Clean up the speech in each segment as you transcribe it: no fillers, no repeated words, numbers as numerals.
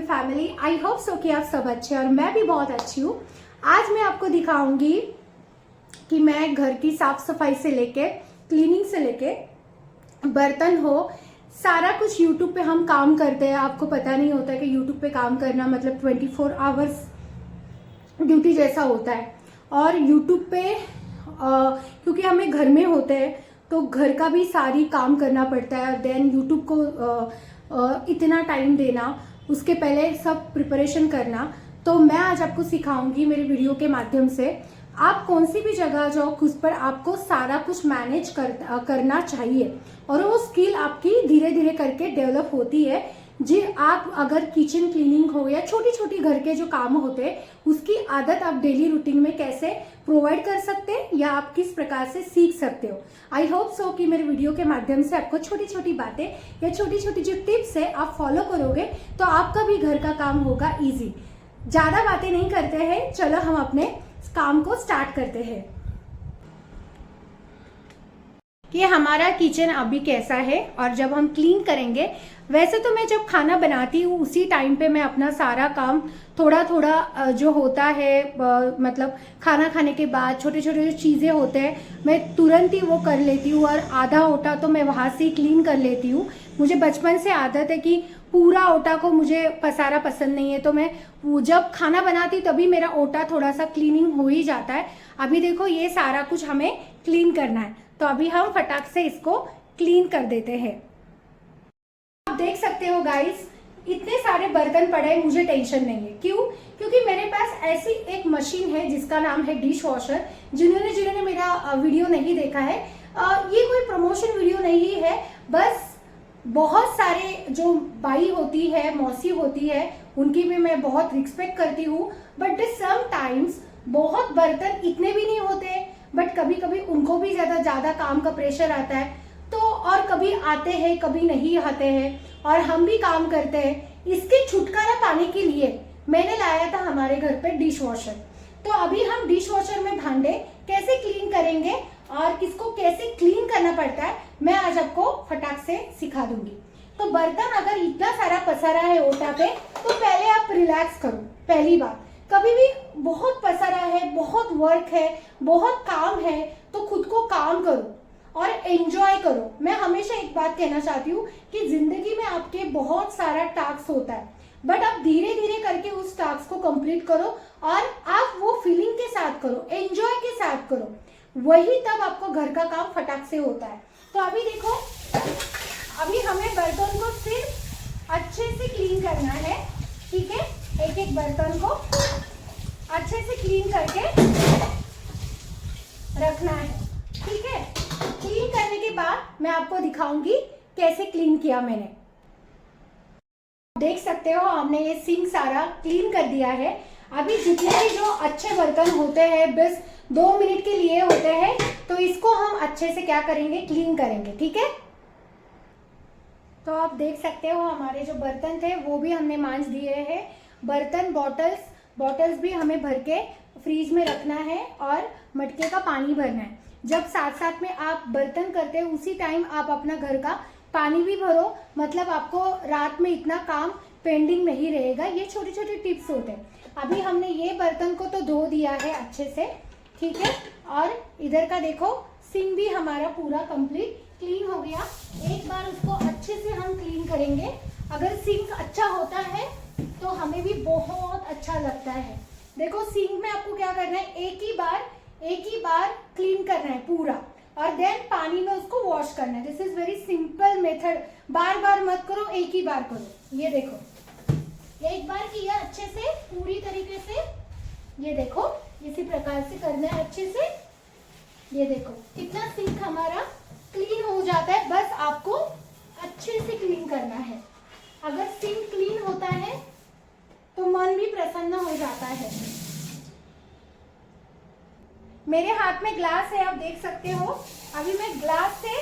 Family. I hope so कि आप सब अच्छे और मैं भी बहुत अच्छी हूँ। आज मैं आपको दिखाऊंगी कि मैं घर की साफ सफाई से लेके क्लीनिंग से लेके बर्तन हो सारा कुछ यूट्यूब पे हम काम करते हैं। आपको पता नहीं होता कि यूट्यूब पे काम करना मतलब 24 आवर्स ड्यूटी जैसा होता है। और यूट्यूब पे क्योंकि हमें घर में होते हैं तो घर का भी सारी काम करना पड़ता है। देन यूट्यूब को इतना टाइम देना, उसके पहले सब प्रिपरेशन करना। तो मैं आज आपको सिखाऊंगी मेरे वीडियो के माध्यम से आप कौन सी भी जगह जाओ उस पर आपको सारा कुछ मैनेज करना चाहिए और वो स्किल आपकी धीरे धीरे करके डेवलप होती है। जी, आप अगर किचन क्लीनिंग हो या छोटी छोटी घर के जो काम होते हैं उसकी आदत आप डेली रूटीन में कैसे प्रोवाइड कर सकते हैं या आप किस प्रकार से सीख सकते हो। आई होप सो कि मेरे वीडियो के माध्यम से आपको छोटी छोटी बातें या छोटी छोटी जो टिप्स है आप फॉलो करोगे तो आपका भी घर का काम होगा इजी। ज्यादा बातें नहीं करते हैं, चलो हम अपने काम को स्टार्ट करते हैं कि हमारा किचन अभी कैसा है और जब हम क्लीन करेंगे। वैसे तो मैं जब खाना बनाती हूँ उसी टाइम पे मैं अपना सारा काम थोड़ा थोड़ा जो होता है मतलब खाना खाने के बाद छोटे छोटे जो चीज़ें होते हैं मैं तुरंत ही वो कर लेती हूँ और आधा ओटा तो मैं वहाँ से ही क्लीन कर लेती हूँ। मुझे बचपन से आदत है कि पूरा ओटा को मुझे पसारा पसंद नहीं है, तो मैं जब खाना बनाती तभी मेरा ओटा थोड़ा सा क्लीनिंग हो ही जाता है। अभी देखो ये सारा कुछ हमें क्लीन करना है तो अभी हम फटाक से इसको क्लीन कर देते हैं। आप देख सकते हो गाइस, इतने सारे बर्तन पड़े हैं, मुझे टेंशन नहीं है। क्यों? क्योंकि मेरे पास ऐसी एक मशीन है जिसका नाम है डिश वॉशर। जिन्होंने मेरा वीडियो नहीं देखा है, ये कोई प्रमोशन वीडियो नहीं है, बस बहुत सारे जो बाई होती है, मौसी होती है, उनकी भी मैं बहुत रिस्पेक्ट करती हूँ। बट समटाइम्स बहुत बर्तन इतने भी नहीं होते, बट कभी कभी उनको भी ज्यादा काम का प्रेशर आता है तो, और कभी आते हैं कभी नहीं आते हैं और हम भी काम करते हैं। इसके छुटकारा पाने के लिए मैंने लाया था हमारे घर पे डिश वॉशर। तो अभी हम डिश वॉशर में भांडे कैसे क्लीन करेंगे और किसको कैसे क्लीन करना पड़ता है मैं आज आपको फटाक से सिखा दूंगी। तो बर्तन अगर इतना सारा पसारा है ओटा पे तो पहले आप रिलैक्स करो। पहली बात, कभी भी बहुत पसारा है, बहुत वर्क है, बहुत काम है तो खुद को काम करो और एंजॉय करो। मैं हमेशा एक बात कहना चाहती हूँ कि जिंदगी में आपके बहुत सारा टास्क होता है, बट आप धीरे धीरे करके उस टास्क को कंप्लीट करो और आप वो फीलिंग के साथ करो, एंजॉय के साथ करो, वही तब आपको घर का काम फटाक से होता है। तो अभी देखो, अभी हमें बर्तन को सिर्फ अच्छे से क्लीन करना है, ठीक है। एक एक बर्तन को अच्छे से क्लीन करके रखना है, ठीक है। क्लीन करने के बाद मैं आपको दिखाऊंगी कैसे क्लीन किया मैंने। देख सकते हो हमने ये सिंक सारा क्लीन कर दिया है। अभी जितने भी जो अच्छे बर्तन होते हैं बस 2 मिनट के लिए होते हैं, तो इसको हम अच्छे से क्या करेंगे, क्लीन करेंगे, ठीक है। तो आप देख सकते हो हमारे जो बर्तन थे वो भी हमने मांज दिए हैं। बर्तन बॉटल्स भी हमें भर के फ्रीज में रखना है और मटके का पानी भरना है। जब साथ साथ में आप बर्तन करते हैं उसी टाइम आप अपना घर का पानी भी भरो, मतलब आपको रात में इतना काम पेंडिंग नहीं रहेगा। ये छोटे छोटे टिप्स होते हैं। अभी हमने ये बर्तन को तो धो दिया है अच्छे से, ठीक है। और इधर का देखो सिंक भी हमारा पूरा कंप्लीट क्लीन हो गया। एक बार उसको अच्छे से हम क्लीन करेंगे। अगर सिंक अच्छा होता है तो हमें भी बहुत अच्छा लगता है। देखो सिंक में आपको क्या करना है, एक ही बार क्लीन करना है पूरा और देन पानी में उसको वॉश करना है। This is very simple method. बार बार मत करो, एक ही बार करो। ये देखो एक बार किया अच्छे से पूरी तरीके से, ये देखो इसी प्रकार से करना है अच्छे से। ये देखो कितना सिंक हमारा क्लीन हो जाता है, बस आपको अच्छे से क्लीन करना है। अगर सिंक क्लीन होता है तो मन भी प्रसन्न हो जाता है। मेरे हाथ में ग्लास है, आप देख सकते हो। अभी मैं ग्लास से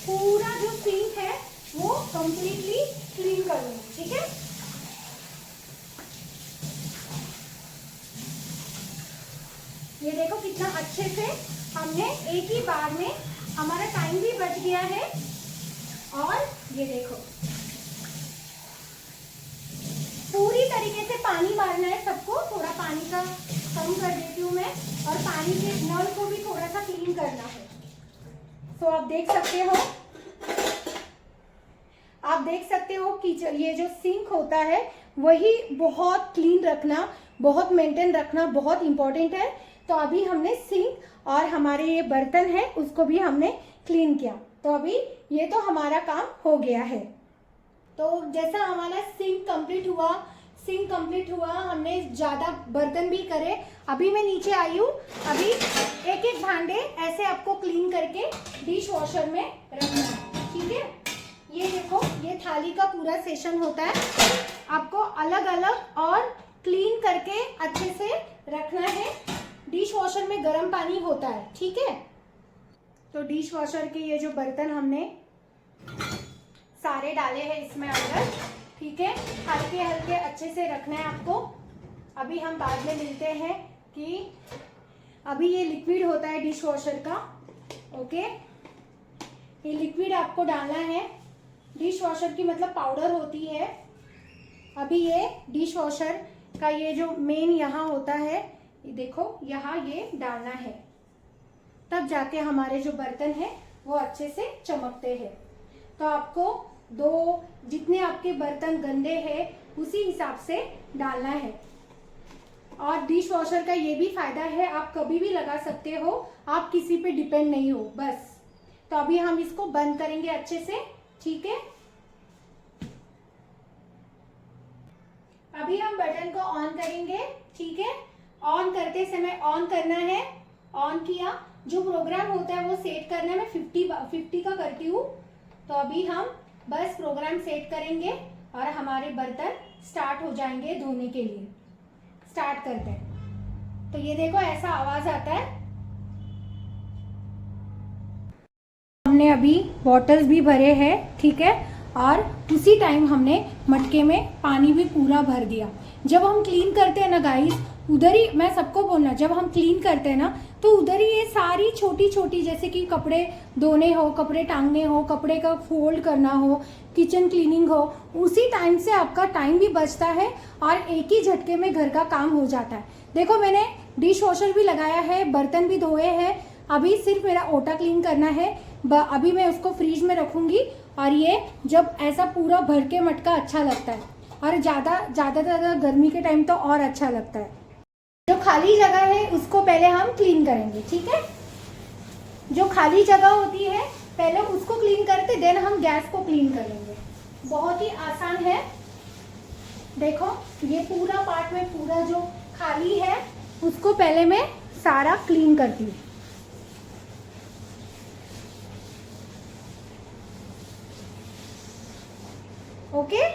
पूरा जो सिंक है वो कंप्लीटली क्लीन करूंगी, ठीक है। ये देखो कितना अच्छे से हमने एक ही बार में, हमारा टाइम भी बच गया है। और ये देखो पूरी पानी मारना है सबको, थोड़ा पानी का कम कर देती हूँ मैं, और पानी के नल को भी थोड़ा सा क्लीन करना है। तो आप देख सकते हो कि ये जो सिंक होता है वही बहुत क्लीन रखना, बहुत मेंटेन रखना बहुत इम्पोर्टेंट है। तो अभी हमने सिंक और हमारे ये बर्तन है उसको भी हमने क्लीन किया। तो अभी ये तो हमारा काम हो गया है। तो जैसा हमारा सिंक कंप्लीट हुआ, हमने ज़्यादा बर्तन भी करे। अभी मैं नीचे आई हूँ, अभी एक एक भांडे ऐसे आपको क्लीन करके डिश वॉशर में रखना है, ठीक है। ये देखो, ये थाली का पूरा सेशन होता है, आपको अलग अलग और क्लीन करके अच्छे से रखना है। डिश वॉशर में गर्म पानी होता है, ठीक है। तो डिश वॉशर के ये जो बर्तन हमने सारे डाले हैं इसमें अंदर, ठीक है। हल्के हल्के अच्छे से रखना है आपको। अभी हम बाद में मिलते हैं कि अभी ये लिक्विड होता है डिश वॉशर का, ओके। ये लिक्विड आपको डालना है, डिश वॉशर की मतलब पाउडर होती है। अभी ये डिश वॉशर का ये जो मेन यहाँ होता है, ये देखो यहाँ ये डालना है, तब जाके हमारे जो बर्तन है वो अच्छे से चमकते हैं। तो आपको जितने आपके बर्तन गंदे हैं उसी हिसाब से डालना है। और डिश वॉशर का ये भी फायदा है, आप कभी भी लगा सकते हो, आप किसी पे डिपेंड नहीं हो, बस। तो अभी हम इसको बंद करेंगे अच्छे से, ठीक है। अभी हम बटन को ऑन करेंगे, ठीक है। ऑन करते समय ऑन करना है, ऑन किया, जो प्रोग्राम होता है वो सेट करना है। मैं 50 का करती हूँ। तो अभी हम बस प्रोग्राम सेट करेंगे और हमारे बर्तन स्टार्ट हो जाएंगे धोने के लिए। स्टार्ट करते हैं। तो ये देखो ऐसा आवाज आता है। हमने अभी बॉटल्स भी भरे हैं, ठीक है, और उसी टाइम हमने मटके में पानी भी पूरा भर दिया। जब हम क्लीन करते हैं ना गाइस, उधर ही मैं सबको बोलना, जब हम क्लीन करते हैं ना तो उधर ही ये सारी छोटी छोटी, जैसे कि कपड़े धोने हो, कपड़े टांगने हो, कपड़े का फोल्ड करना हो, किचन क्लीनिंग हो, उसी टाइम से आपका टाइम भी बचता है और एक ही झटके में घर का काम हो जाता है। देखो मैंने डिश वॉशर भी लगाया है, बर्तन भी धोए हैं, अभी सिर्फ मेरा ओटा क्लीन करना है। अभी मैं उसको फ्रिज में रखूंगी और ये जब ऐसा पूरा भर के मटका अच्छा लगता है, और ज़्यादा गर्मी के टाइम तो और अच्छा लगता है। जो खाली जगह है उसको पहले हम क्लीन करेंगे, ठीक है। जो खाली जगह होती है पहले उसको क्लीन करते, देन हम गैस को क्लीन करेंगे। बहुत ही आसान है। देखो ये पूरा पार्ट में पूरा जो खाली है उसको पहले मैं सारा क्लीन करती हूँ। ओके,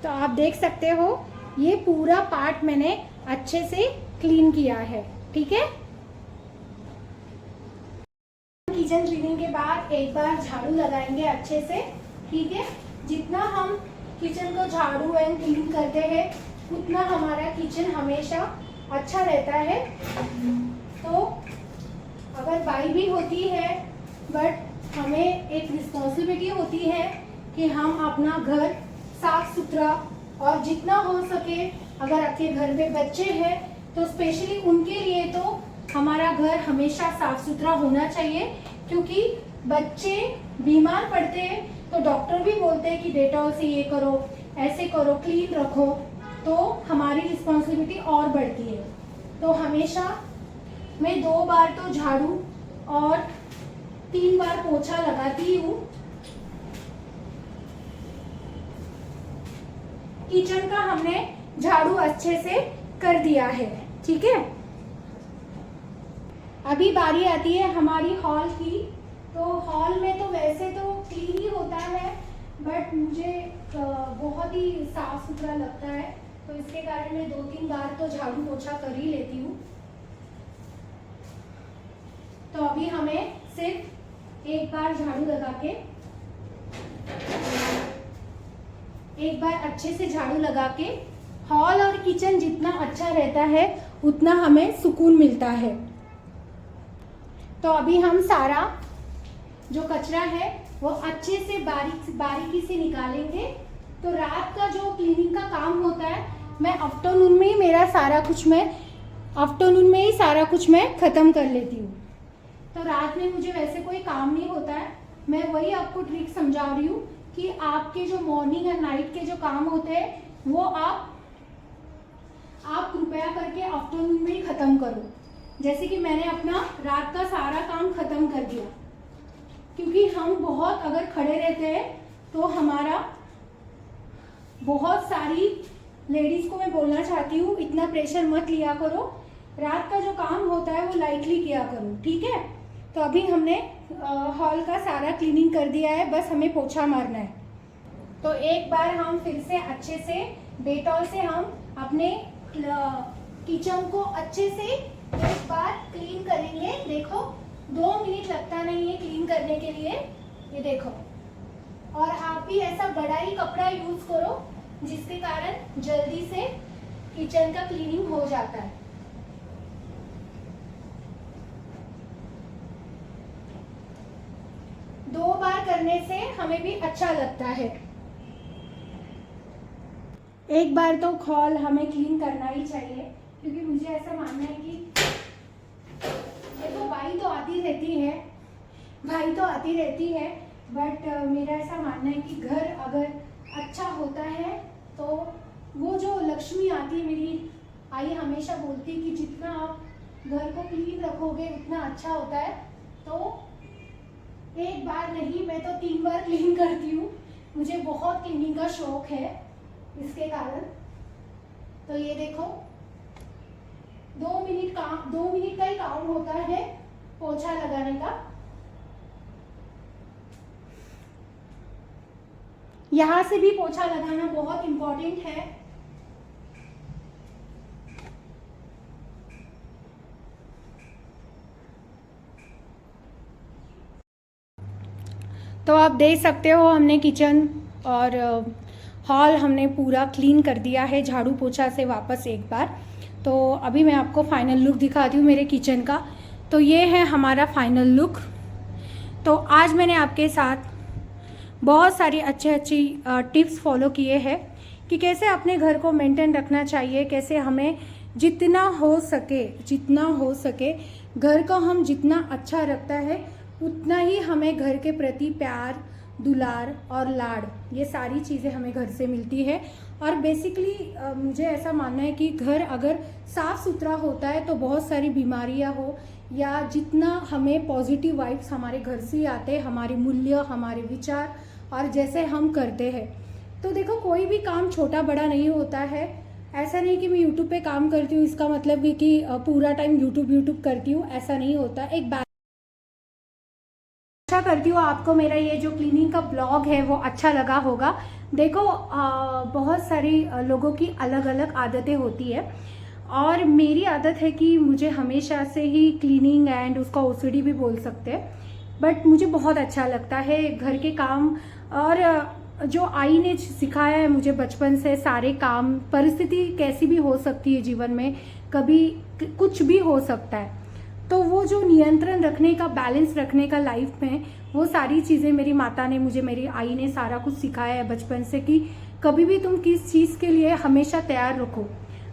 तो आप देख सकते हो ये पूरा पार्ट मैंने अच्छे से क्लीन किया है, ठीक है। किचन क्लीनिंग के बाद एक बार झाड़ू लगाएंगे अच्छे से, ठीक है। जितना हम किचन को झाड़ू एंड क्लीन करते हैं उतना हमारा किचन हमेशा अच्छा रहता है। तो अगर बाई भी होती है, बट हमें एक रिस्पॉन्सिबिलिटी होती है कि हम अपना घर साफ सुथरा, और जितना हो सके अगर आपके घर में बच्चे हैं तो स्पेशली उनके लिए तो हमारा घर हमेशा साफ सुथरा होना चाहिए, क्योंकि बच्चे बीमार पड़ते हैं तो डॉक्टर भी बोलते हैं कि डेटॉल से ये करो, ऐसे करो, क्लीन रखो, तो हमारी रिस्पॉन्सिबिलिटी और बढ़ती है। तो हमेशा मैं 2 बार तो झाड़ू और 3 बार पोछा लगाती हूँ। किचन का हमने झाड़ू अच्छे से कर दिया है, ठीक है। अभी बारी आती है हमारी हॉल की। तो हॉल में तो वैसे तो क्लीन ही होता है, बट मुझे बहुत ही साफ सुथरा लगता है, तो इसके कारण मैं 2-3 बार तो झाड़ू पोछा कर ही लेती हूँ। तो अभी हमें सिर्फ एक बार झाड़ू लगा के, एक बार अच्छे से झाड़ू लगा के, हॉल और किचन जितना अच्छा रहता है उतना हमें सुकून मिलता है। तो अभी हम सारा जो कचरा है वो अच्छे से बारीकी से निकालेंगे, तो रात का जो क्लीनिंग का काम होता है मैं आफ्टरनून में ही सारा कुछ मैं ख़त्म कर लेती हूँ। तो रात में मुझे वैसे कोई काम नहीं होता है, मैं वही आपको ट्रिक समझा रही हूँ कि आपके जो मॉर्निंग एंड नाइट के जो काम होते हैं वो आप कृपया करके आफ्टरनून में ही ख़त्म करो। जैसे कि मैंने अपना रात का सारा काम ख़त्म कर दिया, क्योंकि हम बहुत अगर खड़े रहते हैं तो हमारा बहुत सारी लेडीज़ को मैं बोलना चाहती हूँ, इतना प्रेशर मत लिया करो, रात का जो काम होता है वो लाइटली किया करो, ठीक है। तो अभी हमने हॉल का सारा क्लीनिंग कर दिया है, बस हमें पोछा मारना है। तो एक बार हम फिर से अच्छे से डेटॉल से हम अपने किचन को अच्छे से एक बार क्लीन करेंगे। देखो 2 मिनट लगता नहीं है क्लीन करने के लिए, ये देखो। और आप भी ऐसा बड़ा ही कपड़ा यूज करो जिसके कारण जल्दी से किचन का क्लीनिंग हो जाता है। दो बार करने से हमें भी अच्छा लगता है। एक बार तो हॉल हमें क्लीन करना ही चाहिए, क्योंकि मुझे ऐसा मानना है कि देखो भाई तो आती रहती है, बट मेरा ऐसा मानना है कि घर अगर अच्छा होता है तो वो जो लक्ष्मी आती है, मेरी आई हमेशा बोलती है कि जितना आप घर को क्लीन रखोगे उतना अच्छा होता है। तो एक बार नहीं, मैं तो 3 बार क्लीन करती हूँ, मुझे बहुत क्लीनिंग का शौक है इसके कारण। तो ये देखो 2 मिनट का ही काम होता है पोछा लगाने का। यहाँ से भी पोछा लगाना बहुत इम्पोर्टेंट है। तो आप देख सकते हो हमने किचन और हॉल हमने पूरा क्लीन कर दिया है झाड़ू पोछा से वापस एक बार। तो अभी मैं आपको फाइनल लुक दिखाती हूँ मेरे किचन का। तो ये है हमारा फाइनल लुक। तो आज मैंने आपके साथ बहुत सारी अच्छी टिप्स फॉलो किए हैं कि कैसे अपने घर को मेंटेन रखना चाहिए, कैसे हमें जितना हो सके घर को हम जितना अच्छा रखता है उतना ही हमें घर के प्रति प्यार, दुलार और लाड़, ये सारी चीज़ें हमें घर से मिलती है। और बेसिकली मुझे ऐसा मानना है कि घर अगर साफ़ सुथरा होता है तो बहुत सारी बीमारियां हो या जितना हमें पॉजिटिव वाइब्स हमारे घर से ही आते हैं, हमारे मूल्य, हमारे विचार और जैसे हम करते हैं। तो देखो कोई भी काम छोटा बड़ा नहीं होता है। ऐसा नहीं कि मैं यूट्यूब पे काम करती हूँ इसका मतलब कि पूरा टाइम यूट्यूब करती हूँ, ऐसा नहीं होता। एक बात आशा करती हूँ आपको मेरा ये जो क्लीनिंग का ब्लॉग है वो अच्छा लगा होगा। देखो बहुत सारी लोगों की अलग अलग आदतें होती है और मेरी आदत है कि मुझे हमेशा से ही क्लीनिंग एंड उसका ओसीडी भी बोल सकते हैं, बट मुझे बहुत अच्छा लगता है घर के काम। और जो आई ने सिखाया है मुझे बचपन से, सारे काम, परिस्थिति कैसी भी हो सकती है जीवन में, कभी कुछ भी हो सकता है, तो वो जो नियंत्रण रखने का, बैलेंस रखने का लाइफ में, वो सारी चीज़ें मेरी माता ने मुझे, मेरी आई ने सारा कुछ सिखाया है बचपन से कि कभी भी तुम किस चीज़ के लिए हमेशा तैयार रखो।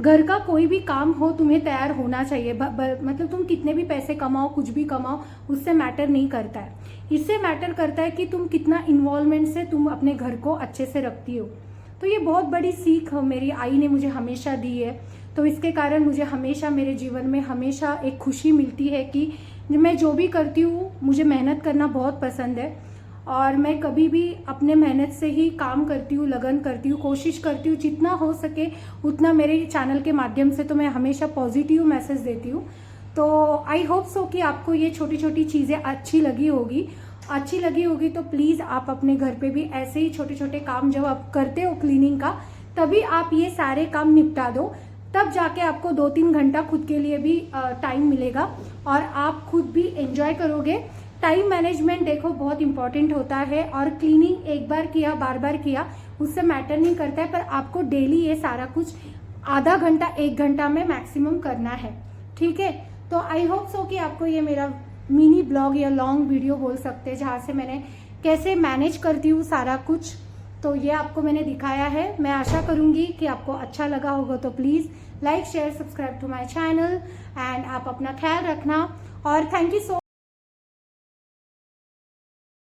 घर का कोई भी काम हो तुम्हें तैयार होना चाहिए। मतलब तुम कितने भी पैसे कमाओ, कुछ भी कमाओ, उससे मैटर नहीं करता है। इससे मैटर करता है कि तुम कितना इन्वॉल्वमेंट से तुम अपने घर को अच्छे से रखती हो। तो ये बहुत बड़ी सीख मेरी आई ने मुझे हमेशा दी है। तो इसके कारण मुझे हमेशा मेरे जीवन में हमेशा एक खुशी मिलती है कि मैं जो भी करती हूँ, मुझे मेहनत करना बहुत पसंद है और मैं कभी भी अपने मेहनत से ही काम करती हूँ, लगन करती हूँ, कोशिश करती हूँ जितना हो सके उतना। मेरे चैनल के माध्यम से तो मैं हमेशा पॉजिटिव मैसेज देती हूँ। तो आई होप सो कि आपको ये छोटी छोटी चीज़ें अच्छी लगी होगी। तो प्लीज़ आप अपने घर पे भी ऐसे ही छोटे छोटे काम जब आप करते हो क्लीनिंग का, तभी आप ये सारे काम निपटा दो, तब जाके आपको 2-3 घंटा खुद के लिए भी टाइम मिलेगा और आप खुद भी एंजॉय करोगे। टाइम मैनेजमेंट देखो बहुत इंपॉर्टेंट होता है और क्लीनिंग एक बार किया, बार बार किया, उससे मैटर नहीं करता है, पर आपको डेली ये सारा कुछ आधा घंटा 1 घंटा में मैक्सिमम करना है, ठीक है। तो आई होप सो कि आपको ये मेरा मिनी ब्लॉग या लॉन्ग वीडियो बोल सकते हैं जहाँ से मैंने कैसे मैनेज करती हूँ सारा कुछ, तो ये आपको मैंने दिखाया है। मैं आशा करूँगी कि आपको अच्छा लगा होगा, तो please like share subscribe to my channel and आप अपना ख्याल रखना और थैंक यू सो